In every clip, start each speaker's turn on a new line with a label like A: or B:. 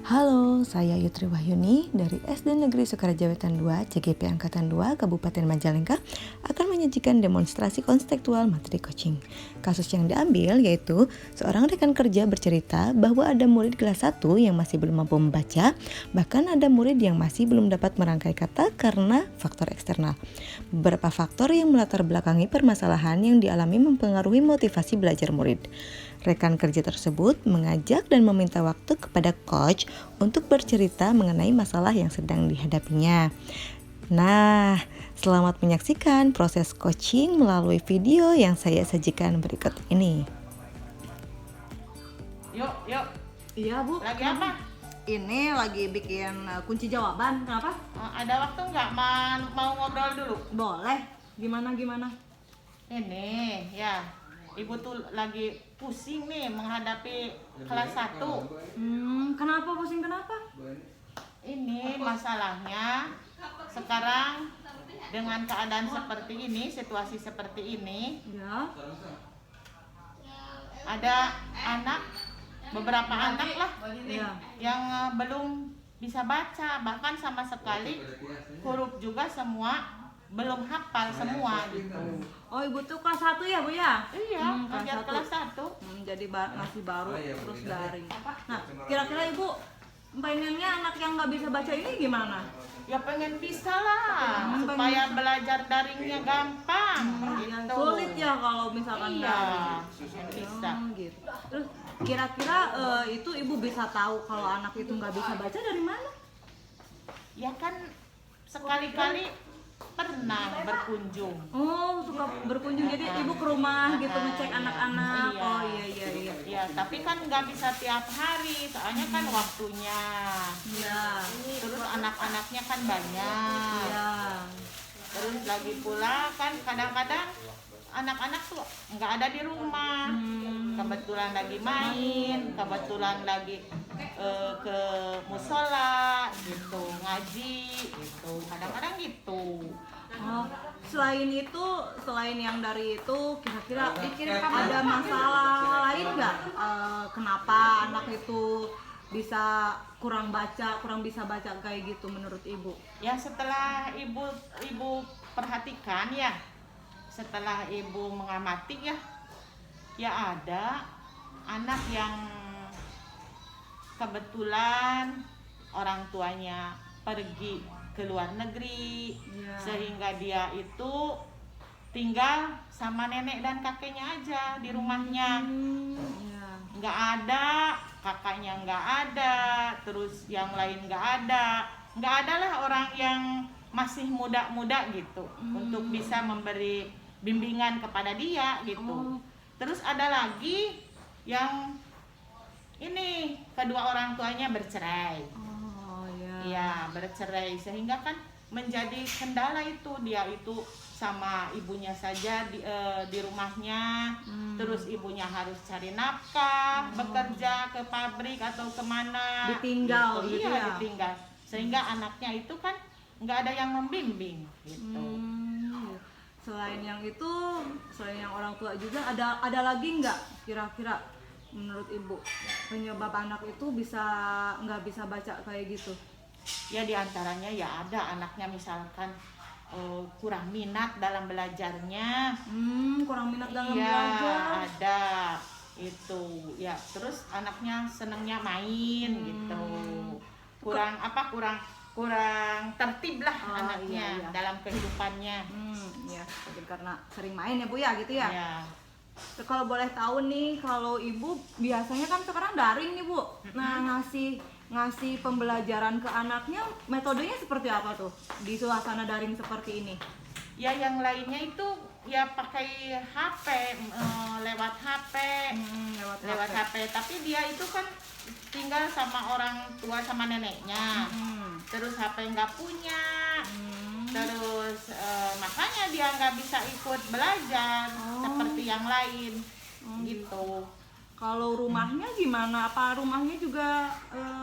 A: Halo, saya Yutri Wahyuni dari SD Negeri Sukaraja Wetan 2, CGP Angkatan 2, Kabupaten Majalengka akan menyajikan demonstrasi konstekstual materi coaching. Kasus yang diambil yaitu seorang rekan kerja bercerita bahwa ada murid kelas 1 yang masih belum mampu membaca, bahkan ada murid yang masih belum dapat merangkai kata karena faktor eksternal. Beberapa faktor yang melatar belakangi permasalahan yang dialami mempengaruhi motivasi belajar murid. Rekan kerja tersebut mengajak dan meminta waktu kepada coach untuk bercerita mengenai masalah yang sedang dihadapinya. Nah, selamat menyaksikan proses coaching melalui video yang saya sajikan berikut ini.
B: Yuk.
C: Iya, Bu.
B: Lagi apa?
C: Ini lagi bikin kunci jawaban. Kenapa?
B: Ada waktu nggak mau ngobrol dulu?
C: Boleh. Gimana?
B: Ini ya, Ibu tuh lagi pusing nih menghadapi kelas 1.
C: Kenapa pusing kenapa?
B: Ini masalahnya sekarang dengan keadaan seperti ini, situasi seperti ini,
C: Ya.
B: ada beberapa anak lah
C: Iya.
B: yang belum bisa baca, bahkan sama sekali huruf juga semua belum hafal semua gitu.
C: Oh, Ibu tuh kelas 1 ya, Bu ya?
B: Iya,
C: kelas
B: ngajar
C: 1.
B: kelas 1.
C: Jadi masih baru terus daring. Nah, kira-kira Ibu pengennya anak yang nggak bisa baca ini gimana?
B: Ya pengen bisa lah, supaya belajar daringnya gampang gitu.
C: Sulit ya kalau misalkan
B: Iya,
C: daring.
B: bisa.
C: Gitu. Terus kira-kira itu Ibu bisa tahu kalau anak itu nggak bisa baca dari mana?
B: Ya kan sekali-kali pernah berkunjung.
C: Oh, suka berkunjung, jadi Ibu ke rumah gitu ngecek anak-anak.
B: Iya.
C: Oh iya.
B: Ya, tapi kan nggak bisa tiap hari, soalnya kan waktunya.
C: Iya.
B: Terus anak-anaknya kan banyak.
C: Iya.
B: Terus lagi pula kan kadang-kadang anak-anak tuh nggak ada di rumah. Kebetulan lagi main, kebetulan lagi ke musola gitu, ngaji gitu, kadang-kadang gitu.
C: Oh, selain yang dari itu, kira-kira ada masalah lain nggak? Kenapa anak itu bisa kurang bisa baca kayak gitu menurut Ibu?
B: Ya setelah ibu perhatikan ya, setelah ibu mengamati ya ada anak yang kebetulan orang tuanya pergi ke luar negeri,
C: Ya.
B: sehingga dia itu tinggal sama nenek dan kakeknya aja di rumahnya.
C: Iya.
B: Nggak ada, kakaknya nggak ada, terus yang lain nggak ada lah orang yang masih muda-muda gitu untuk bisa memberi bimbingan kepada dia gitu. Terus ada lagi yang ini kedua orang tuanya bercerai.
C: Oh iya.
B: Iya, bercerai, sehingga kan menjadi kendala itu, dia itu sama ibunya saja di rumahnya. Terus ibunya harus cari nafkah, bekerja ke pabrik atau kemana,
C: Ditinggal gitu
B: iya,
C: ya?
B: ditinggal, sehingga anaknya itu kan nggak ada yang membimbing gitu.
C: Selain yang orang tua juga ada lagi nggak kira-kira menurut Ibu penyebab anak itu nggak bisa baca kayak gitu?
B: Ya diantaranya ya ada anaknya misalkan kurang minat dalam belajarnya.
C: Kurang minat dalam
B: Iya,
C: belajar.
B: ada itu ya. Terus anaknya senengnya main gitu, kurang tertib lah anaknya
C: iya.
B: dalam kehidupannya.
C: Ya, mungkin karena sering main ya Bu ya gitu ya.
B: Ya.
C: Kalau boleh tahu nih, kalau Ibu biasanya kan sekarang daring nih Bu. Nah, ngasih pembelajaran ke anaknya metodenya seperti apa tuh di suasana daring seperti ini?
B: Ya yang lainnya itu ya pakai HP, lewat HP, lewat HP. Tapi dia itu kan tinggal sama orang tua sama neneknya. Terus HP nggak punya. Terus makanya dia nggak bisa ikut belajar seperti yang lain gitu.
C: Kalau rumahnya gimana? Apa rumahnya juga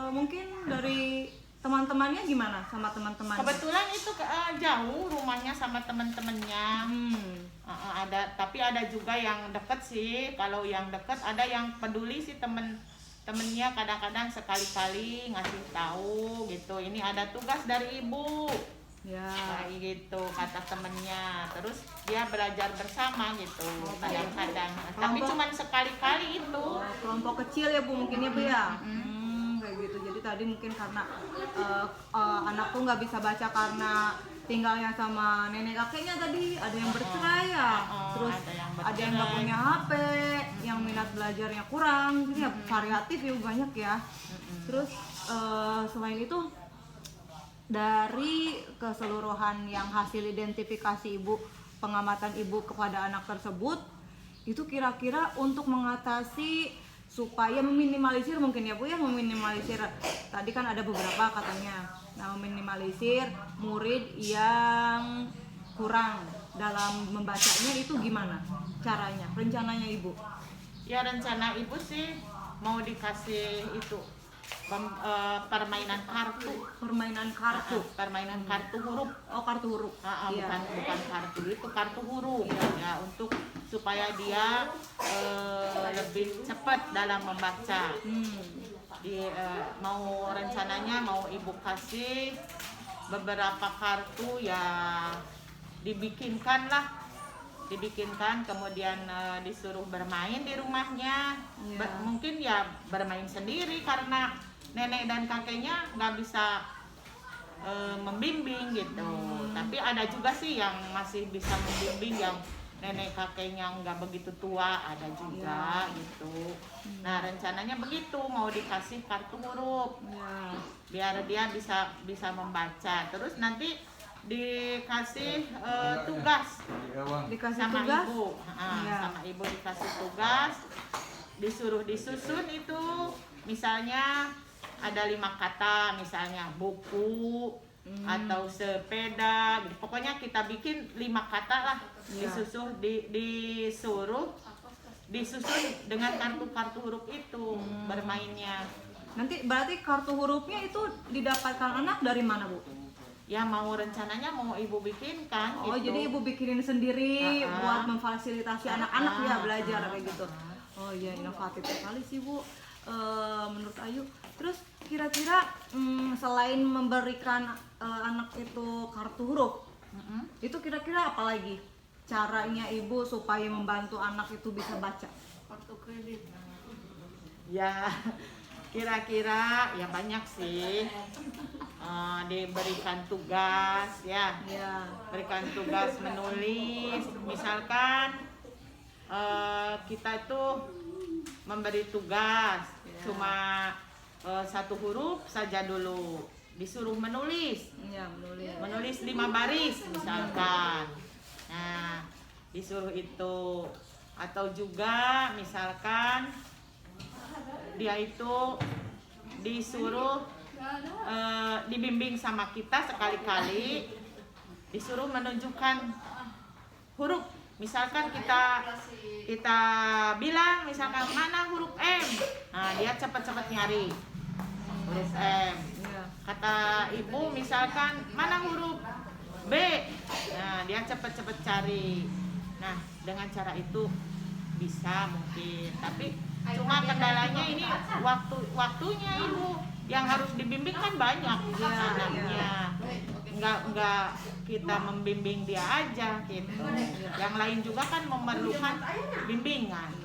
C: mungkin dari teman-temannya gimana sama teman-temannya?
B: Kebetulan itu jauh rumahnya sama teman-temannya. Tapi ada juga yang deket sih. Kalau yang deket ada yang peduli sih, temen temennya kadang-kadang sekali-kali ngasih tahu gitu, ini ada tugas dari ibu
C: Ya.
B: kayak gitu kata temennya, terus dia belajar bersama gitu kadang-kadang, tapi
C: Kelompok-
B: cuman sekali-kali itu.
C: Kelompok kecil ya Bu mungkin ya Bu ya. Kayak gitu. Jadi tadi mungkin karena anakku nggak bisa baca karena tinggalnya sama nenek kakeknya tadi, ada yang bercerai ya. Terus ada yang nggak punya HP, yang minat belajarnya kurang. Jadi ya variatif ya banyak ya. Terus selain itu dari keseluruhan yang hasil identifikasi Ibu, pengamatan Ibu kepada anak tersebut, itu kira-kira untuk mengatasi supaya meminimalisir mungkin ya Bu ya, meminimalisir tadi kan ada beberapa katanya, nah meminimalisir murid yang kurang dalam membacanya itu gimana caranya, rencananya Ibu?
B: Ya rencana ibu sih mau dikasih itu permainan kartu.
C: Permainan kartu.
B: Permainan kartu huruf.
C: Oh, kartu huruf. Iya.
B: Bukan kartu itu, kartu huruf ya, untuk supaya dia lebih cepat dalam membaca. Mau rencananya mau ibu kasih beberapa kartu ya, dibikinkan, kemudian disuruh bermain di rumahnya. Mungkin ya bermain sendiri karena nenek dan kakeknya nggak bisa membimbing gitu. Tapi ada juga sih yang masih bisa membimbing, yang nenek kakeknya nggak begitu tua, ada juga gitu. Nah rencananya begitu, mau dikasih kartu huruf biar dia bisa membaca. Terus nanti dikasih tugas sama ibu, sama ibu dikasih tugas, disuruh disusun itu, misalnya ada 5 kata, misalnya buku atau sepeda gitu. Pokoknya kita bikin 5 kata lah, disuruh disusun dengan kartu-kartu huruf itu bermainnya.
C: Nanti berarti kartu hurufnya itu didapatkan anak dari mana Bu?
B: Ya mau rencananya mau ibu bikinkan gitu.
C: Oh jadi ibu bikinin sendiri buat memfasilitasi anak-anak ya belajar kayak gitu. Oh iya, inovatif sekali sih Bu, menurut Ayu. Terus kira-kira selain memberikan anak itu kartu huruf, itu kira-kira apa lagi caranya ibu supaya membantu anak itu bisa baca?
B: Kartu kredit. Ya kira-kira ya banyak sih. Diberikan tugas ya, berikan tugas menulis, misalkan kita itu memberi tugas cuma 1 huruf saja dulu, disuruh menulis 5 baris misalkan. Nah disuruh itu, atau juga misalkan dia itu disuruh dibimbing sama kita sekali-kali, disuruh menunjukkan huruf. Misalkan kita bilang misalkan mana huruf M, nah dia cepat-cepat nyari huruf M. Kata ibu misalkan mana huruf B, nah dia cepat-cepat cari. Nah dengan cara itu bisa mungkin, tapi cuma kendalanya ini waktunya ibu yang harus dibimbing kan banyak anaknya. Enggak kita membimbing dia aja gitu. Yang lain juga kan memerlukan bimbingan.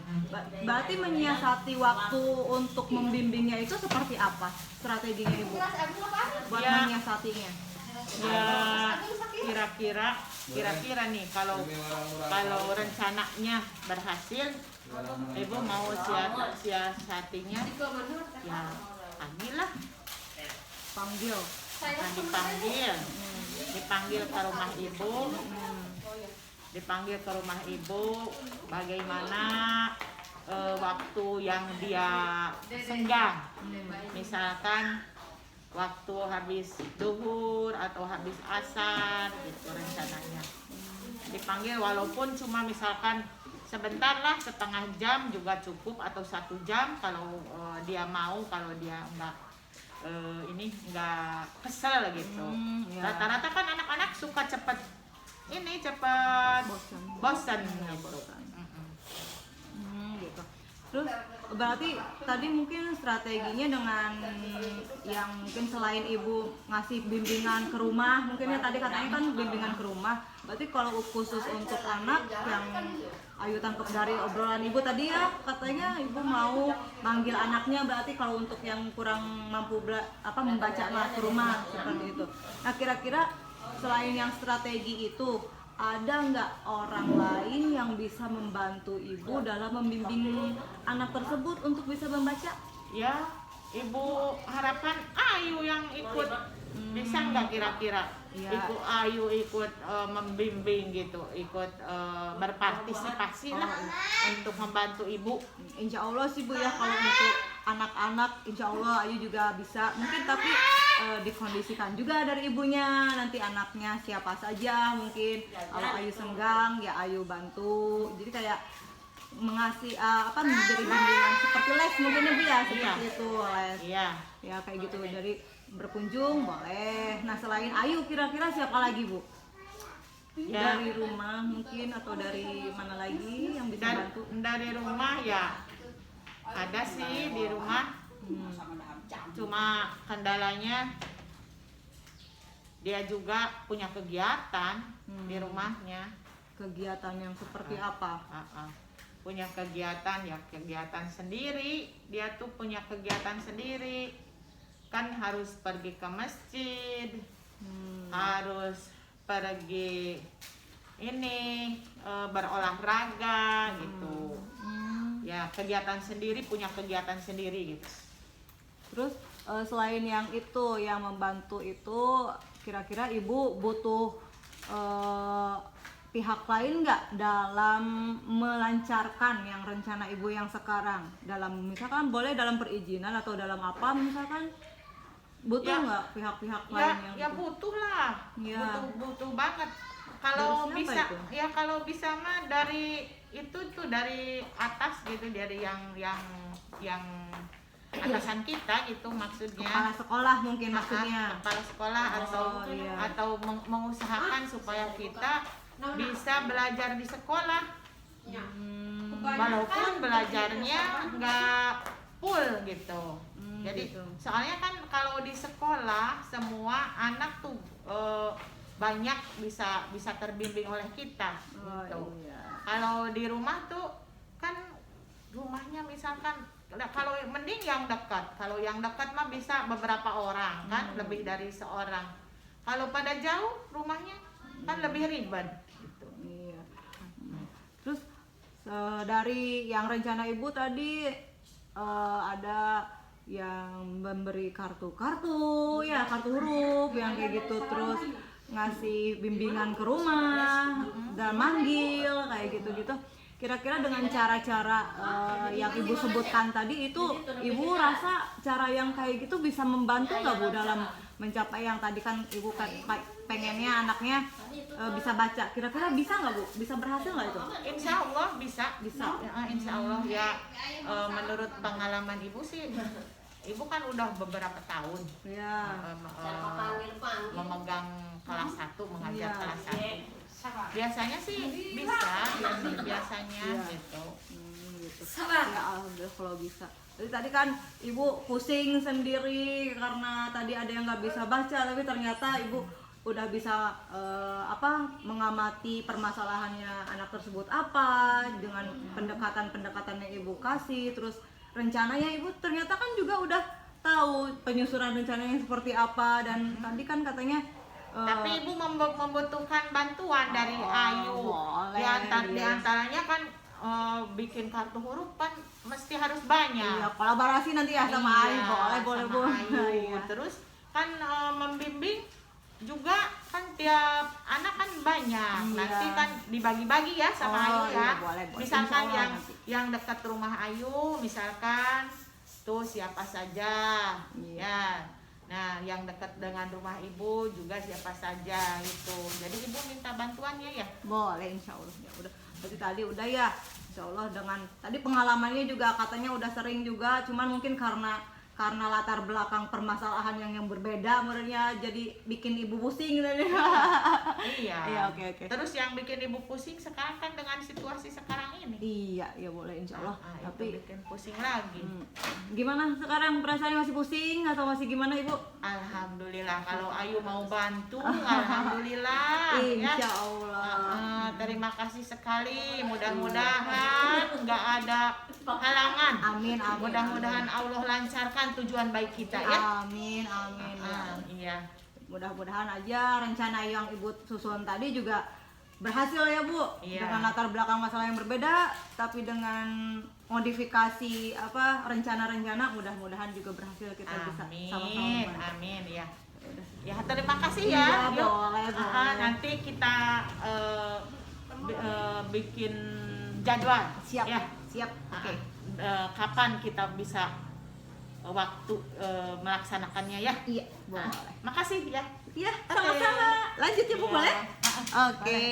C: Berarti menyiasati waktu untuk membimbingnya itu seperti apa strateginya Ibu buat menyiasatinya?
B: Ya kira-kira nih kalau rencananya berhasil, ibu mau siasatinya ya dipanggil ke rumah ibu, bagaimana waktu yang dia senggang, misalkan waktu habis duhur atau habis asar gitu rencananya. Dipanggil walaupun cuma misalkan sebentar lah, setengah jam juga cukup, atau 1 jam kalau dia mau, kalau dia enggak kesel gitu. Rata-rata kan anak-anak suka cepat bosan gitu.
C: Gitu. Terus berarti tadi mungkin strateginya dengan yang mungkin selain ibu ngasih bimbingan ke rumah, mungkin ya tadi katanya kan bimbingan ke rumah. Berarti kalau khusus untuk anak yang Ayu tangkap dari obrolan ibu tadi ya, katanya ibu mau manggil anaknya, berarti kalau untuk yang kurang mampu membaca mah ke rumah seperti itu. Nah kira-kira selain yang strategi itu, ada nggak orang lain yang bisa membantu ibu dalam membimbing anak tersebut untuk bisa membaca?
B: Ya, ibu harapan Ayu yang ikut. Bisa nggak kira-kira
C: Ya.
B: Ayu ikut membimbing gitu, ikut berpartisipasi lah untuk membantu ibu.
C: Insya Allah sih Bu ya, kalau untuk anak-anak Insya Allah Ayu juga bisa, mungkin tapi dikondisikan juga dari ibunya, nanti anaknya siapa saja, mungkin kalau Ayu senggang ya Ayu bantu, jadi kayak mengasih memberi bimbingan seperti les mungkin ya Bu ya, seperti itu les.
B: Iya.
C: Ya kayak gitu, dari berkunjung boleh. Nah selain Ayu kira-kira siapa lagi Bu?
B: Ya.
C: Dari rumah mungkin atau dari mana lagi yang bisa bantu?
B: Dari rumah ya ada sih di rumah. Cuma kendalanya dia juga punya kegiatan di rumahnya.
C: Kegiatan yang seperti apa?
B: Punya kegiatan ya, kegiatan sendiri. Dia tuh punya kegiatan sendiri. Kan harus pergi ke masjid, harus pergi berolahraga gitu. Ya kegiatan sendiri, punya kegiatan sendiri gitu.
C: Terus selain yang itu yang membantu itu, kira-kira ibu butuh pihak lain nggak dalam melancarkan yang rencana ibu yang sekarang, dalam misalkan boleh dalam perizinan atau dalam apa misalkan, butuh nggak pihak-pihak lain yang
B: ya butuh lah.
C: Ya.
B: butuh banget kalau
C: Dari siapa
B: bisa
C: itu?
B: ya, kalau bisa mah dari itu tuh, dari atas gitu, dari yang atasan kita itu maksudnya.
C: kepala sekolah mungkin maksudnya.
B: Kepala sekolah
C: Iya.
B: atau mengusahakan supaya kita bisa belajar di sekolah, walaupun belajarnya nggak full gitu. Jadi
C: gitu.
B: soalnya kan kalau di sekolah semua anak tuh banyak bisa terbimbing oleh kita gitu.
C: Iya.
B: Kalau di rumah tuh kan rumahnya misalkan, kalau mending yang dekat. Kalau yang dekat mah bisa beberapa orang kan, lebih dari seorang. Kalau pada jauh rumahnya kan lebih ribet gitu.
C: Iya. Terus dari yang rencana ibu tadi ada yang memberi kartu-kartu ya, kartu huruf yang kayak gitu, terus ngasih bimbingan ke rumah dan manggil kayak gitu-gitu. Kira-kira dengan cara-cara yang ibu sebutkan tadi itu, ibu rasa cara yang kayak gitu bisa membantu nggak Bu dalam mencapai yang tadi kan ibu pengennya anaknya bisa baca, kira-kira bisa nggak Bu? Bisa berhasil nggak itu?
B: Insya Allah bisa.
C: Bisa.
B: Ya, insya Allah ya. Menurut pengalaman ibu sih, ibu kan udah beberapa tahun
C: Ya.
B: memegang kelas 1, mengajar
C: Iya.
B: kelas 1. Biasanya sih bisa, biasanya
C: Iya.
B: gitu.
C: Gitu. Ya alhamdulillah kalau bisa. Jadi tadi kan ibu pusing sendiri karena tadi ada yang nggak bisa baca, tapi ternyata ibu udah bisa mengamati permasalahannya anak tersebut apa dengan pendekatan-pendekatan yang ibu kasih, terus rencananya ibu ternyata kan juga udah tahu penyusunan rencananya seperti apa, dan tadi kan katanya
B: Tapi ibu membutuhkan bantuan dari Ayu.
C: boleh,
B: Di antaranya kan bikin kartu huruf kan mesti harus banyak.
C: iya, kolaborasi nanti ya sama Ayu, boleh Bu.
B: sama Ayu.
C: Iya.
B: Terus kan membimbing juga kan tiap anak kan banyak.
C: Iya.
B: Nanti kan dibagi-bagi ya sama Ayu ya.
C: Iya, boleh.
B: Misalkan
C: Insya Allah nanti.
B: yang dekat rumah Ayu, misalkan tuh siapa saja.
C: Iya.
B: Ya. Nah, yang dekat dengan rumah ibu juga siapa saja itu. Jadi ibu minta bantuannya ya.
C: Boleh, insya Allah. Ya udah. Berarti tadi udah ya. Insya Allah dengan tadi pengalamannya juga katanya udah sering juga. Cuman mungkin karena karena latar belakang permasalahan yang berbeda menurutnya jadi bikin ibu pusing gitu.
B: Iya.
C: Iya, oke.
B: Terus yang bikin ibu pusing sekarang kan dengan situasi sekarang ini.
C: Iya, ya boleh insya Allah.
B: Tapi
C: Tapi
B: bikin pusing lagi.
C: gimana sekarang perasaannya, masih pusing atau masih gimana Ibu?
B: Alhamdulillah, kalau Ayu mau bantu, alhamdulillah.
C: Insya
B: Ya.
C: Allah.
B: Terima kasih sekali. Mudah-mudahan nggak ada halangan.
C: Amin.
B: Mudah-mudahan Allah lancarkan tujuan baik kita ya.
C: Amin. Ya.
B: Iya.
C: Mudah-mudahan aja rencana yang Ibu susun tadi juga berhasil ya Bu.
B: Iya.
C: Dengan latar belakang masalah yang berbeda, tapi dengan modifikasi rencana-rencana, mudah-mudahan juga berhasil, kita bisa sama-sama
B: Amin,
C: membantu.
B: amin ya. Ya terima kasih
C: Iya,
B: ya. Yuk.
C: boleh.
B: Nanti kita bikin jadwal.
C: Siap.
B: Ya.
C: Siap. Oke.
B: Kapan kita bisa waktu melaksanakannya ya?
C: Iya, boleh.
B: Makasih ya.
C: Iya,
B: Oke.
C: sama-sama. Lanjut ya Bu,
B: Iya.
C: boleh? Oke.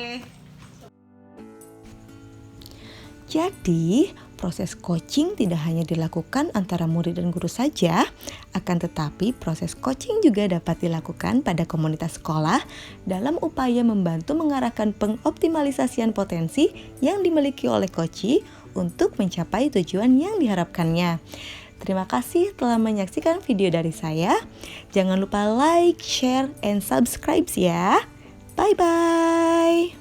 A: Jadi, proses coaching tidak hanya dilakukan antara murid dan guru saja, akan tetapi proses coaching juga dapat dilakukan pada komunitas sekolah dalam upaya membantu mengarahkan pengoptimalisasian potensi yang dimiliki oleh coachee untuk mencapai tujuan yang diharapkannya. Terima kasih telah menyaksikan video dari saya. Jangan lupa like, share, and subscribe ya. Bye-bye.